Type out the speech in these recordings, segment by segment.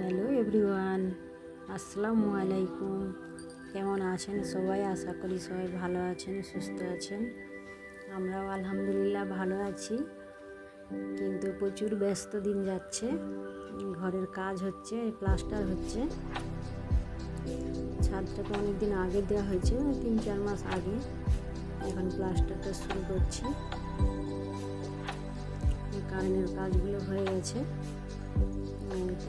Hello everyone, আসসালামু আলাইকুম। কেমন আছেন সবাই? আশা করি সবাই ভালো আছেন, সুস্থ আছেন। আমরাও আলহামদুলিল্লাহ ভালো আছি, কিন্তু প্রচুর ব্যস্ত দিন যাচ্ছে। ঘরের কাজ হচ্ছে, প্লাস্টার হচ্ছে। ছাদটা তো অনেক দিন আগে দেওয়া হয়েছে, 3-4 মাস আগে। এখন প্লাস্টারটা শুরু করছি। কারেন্টের কাজগুলো হয়ে গেছে।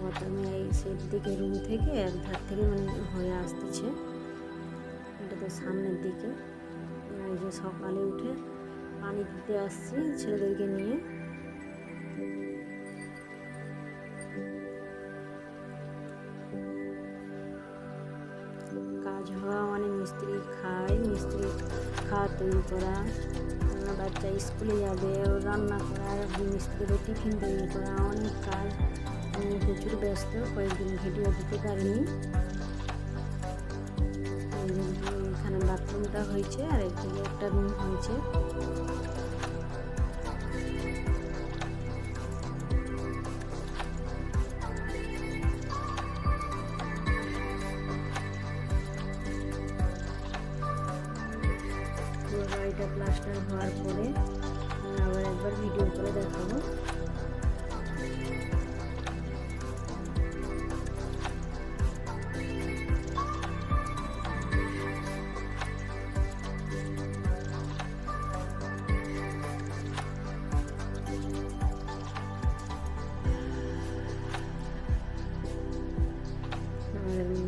প্রথমে এই সেট দিকে রুম থেকে এক ধার থেকে হয়ে আসতেছে। এটা তো সামনের দিকে। এই যে সকালে উঠে পানি দিতে আসছি ছেলেদেরকে নিয়ে। কাজ হওয়া মানে মিস্ত্রি খাওয়া তৈরি করা, বাচ্চা স্কুলে যাবে, রান্না করা, মিস্ত্রিদের টিফিন তৈরি করা, অনেক কাজ। প্রচুর ব্যস্ত, কয়েকদিন ভিডিও দিতে পারিনি। এখানে বাথরুমটা হয়েছে আর একদিকে একটা রুম হয়েছে। পুরো বাড়িটা প্লাস্টার হওয়ার পরে আবার একবার ভিডিও করে দেখাবো।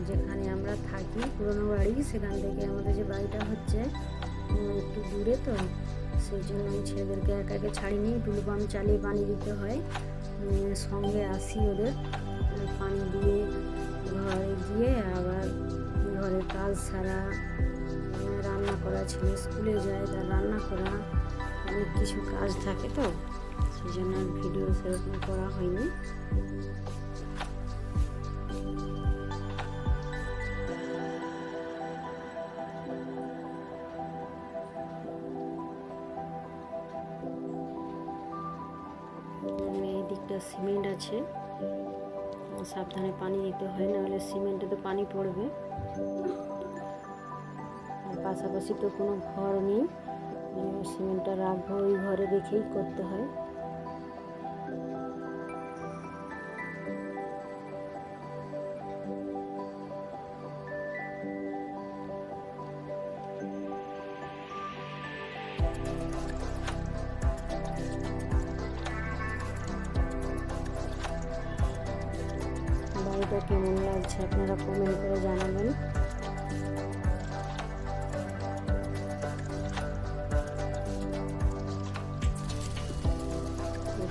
যেখানে আমরা থাকি পুরোনো বাড়ি, সেখান থেকে আমাদের যে বাড়িটা হচ্ছে একটু দূরে, তো সেই জন্য আমি ছেলেদেরকে একা একা ছাড়িনি, টুলু পাম্প চালিয়ে পানি দিতে হয়। সঙ্গে আসি ওদের, পানি দিয়ে ঘরে গিয়ে আবার ঘরের কাজ সারা, রান্না করা, ছেলে স্কুলে যায় তার রান্না করা, অনেক কিছু কাজ থাকে, তো সেই জন্য ভিডিও সেরকম করা হয়নি। এই দিকটা সিমেন্ট আছে, সাবধানে পানি দিতে হয়, নাহলে সিমেন্টে তো পানি পড়বে। পাশাপাশি তো কোনো ঘর নেই, সিমেন্টটা রাখবো ওই ঘরে রেখেই করতে হয়। বাড়িটা কেমন লাগছে আপনারা কমেন্ট করে জানাবেন।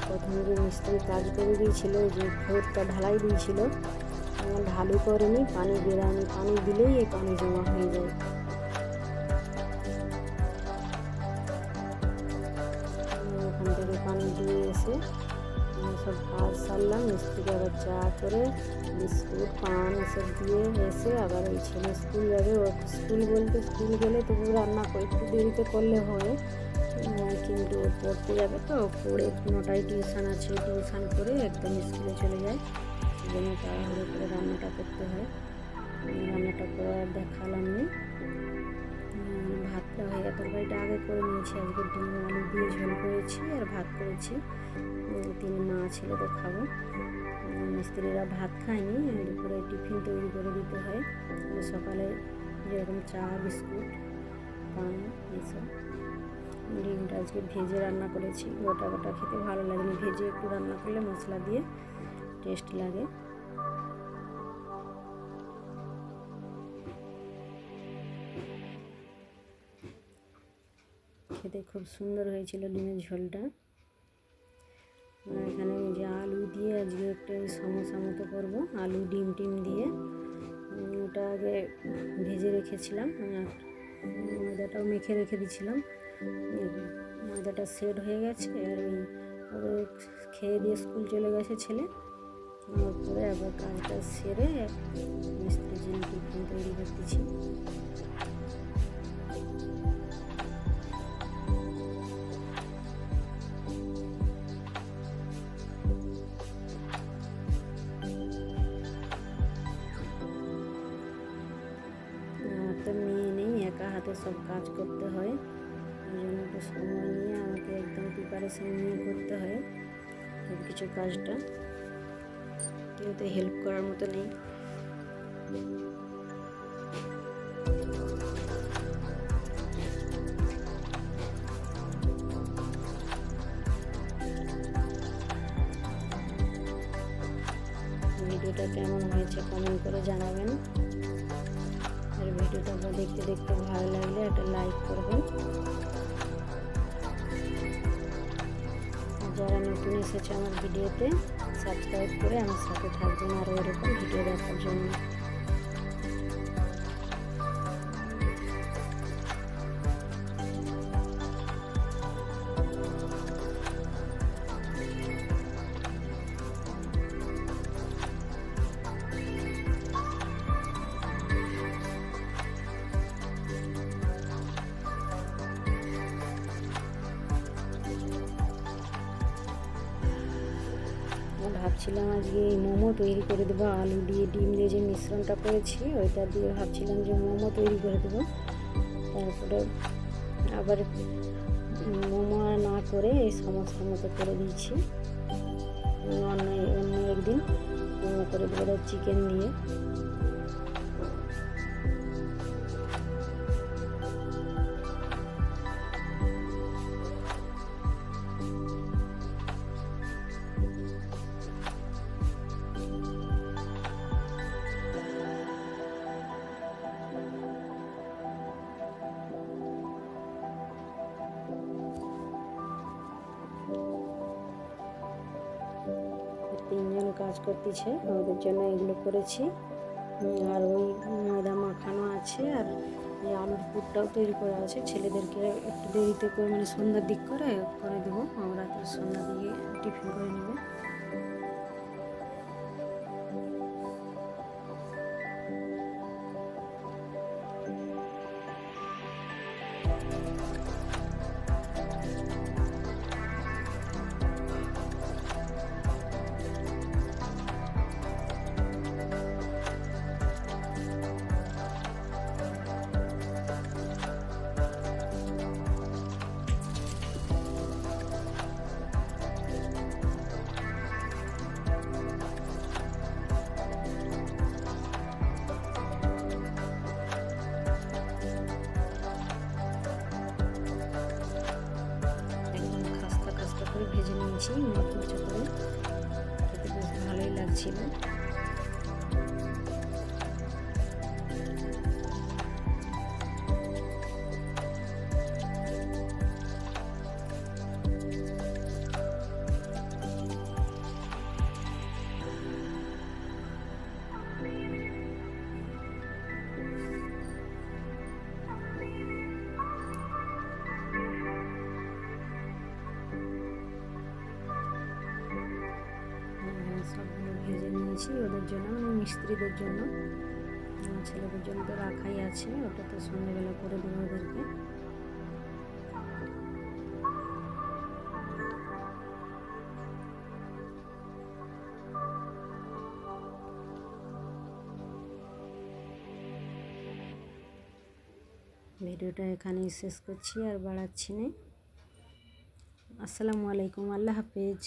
প্রথমে যে মিস্ত্রি কাজ করে দিয়েছিল, যে ফ্লোরটা ঢালাই দিয়েছিল, ঢালু করেনি, পানি বেরায়নি, পানি দিলেই এই পানি জমা হয়ে যায়। ওখান থেকে পানি দিয়ে এসে সব কাজ সারলাম। মিস্ত্রিকে আবার চা করে বিস্কুট পান এসব দিয়ে এসে আবার ওই ছেলে স্কুল যাবে। ও স্কুল বলতে স্কুল গেলে তবু রান্না করে একটু দেরিতে করলে হয়, কিন্তু পড়তে যাবে, তো পড়ে 9টায় টিউশন আছে, টিউশন করে একদম স্কুলে চলে যায়। সেই জন্য তাড়াহুড়ো করে রান্নাটা করতে হয়। রান্নাটা করে আর দেখালাম নি। ভাতটা হয়ে তরকারিটা আগে করে নিয়েছি। আজকে ডিম আলু দিয়ে ঝোল করেছি আর ভাত করেছি। 3 মা ছেলেদের খাবো। মিস্ত্রিরা ভাত খায়নি, দুপুরে টিফিন তৈরি করে দিতে হয়। সকালে যেরকম চা, বিস্কুট, পান এসব। ডিমটা আজকে ভেজে রান্না করেছি, গোটা গোটা খেতে ভালো লাগেনি, ভেজে একটু রান্না করলে মশলা দিয়ে টেস্ট লাগে। খেতে খুব সুন্দর হয়েছিল ডিমের ঝোলটা। এখানে যে আলু দিয়ে আজকে একটা সমোসা মতো করবো, আলু ডিম টিম দিয়ে। ওটা আগে ভেজে রেখেছিলাম, ময়দাটাও মেখে রেখে দিয়েছিলাম। ময়দাটা সেট হয়ে গেছে, আর ওই খেয়ে দিয়ে স্কুল চলে গেছে ছেলে। তারপরে আবার কাজটা সেরে মিস্ত্রির জন্য টিফিন তৈরি করতেছি। সব কাজ করতে হয়, ওই জন্য একটু সময় নিয়ে আমাকে একদম প্রিপারেশন নিয়ে করতে হয় সব কিছু কাজটা। কেউ তো হেল্প করার মতো নেই। ভিডিওটা কেমন হয়েছে কমেন্ট করে জানাবেন, আর ভিডিওটা দেখতে দেখতে ভালো লাগলে একটা লাইক করবেন। যারা নতুন এসেছে আমার ভিডিওতে সাবস্ক্রাইব করে আমার সাথে থাকবেন আরও এরকম ভিডিও দেখার জন্য। ভাবছিলাম আজকে এই মোমো তৈরি করে দেবো, আলু দিয়ে ডিম দিয়ে যে মিশ্রণটা করেছি ওইটা দিয়ে ভাবছিলাম যে মোমো তৈরি করে দেবো। তারপরে আবার মোমো না করে এই সমস্যার মতো করে দিয়েছি। অন্য একদিন মোমো করে দেবো চিকেন দিয়ে। তিনজন কাজ করতেছে, ওদের জন্য এগুলো করেছি। আর ওই ময়দা মাখানো আছে, আর এই আলুর পুরটাও তৈরি করা আছে। ছেলেদেরকে একটু দেরিতে করে মানে সন্ধ্যার দিক করে দেবো, আমরা তো সন্ধ্যার দিকে টিফিন করে নেব। ভেজে নিয়েছি মুচমুচে করে, খেতে বেশ ভালোই লাগছিল। সবগুলো ভেজে নিয়েছি ওদের জন্য, মানে মিস্ত্রিদের জন্য। আমার ছেলেদের জন্য তো রাখাই আছে, ওটা তো সন্ধ্যাবেলা করে দেবো ওদেরকে। ভিডিওটা এখানেই শেষ করছি, আর বাড়াচ্ছি না। আসসালামু আলাইকুম, আল্লাহ হাফেজ।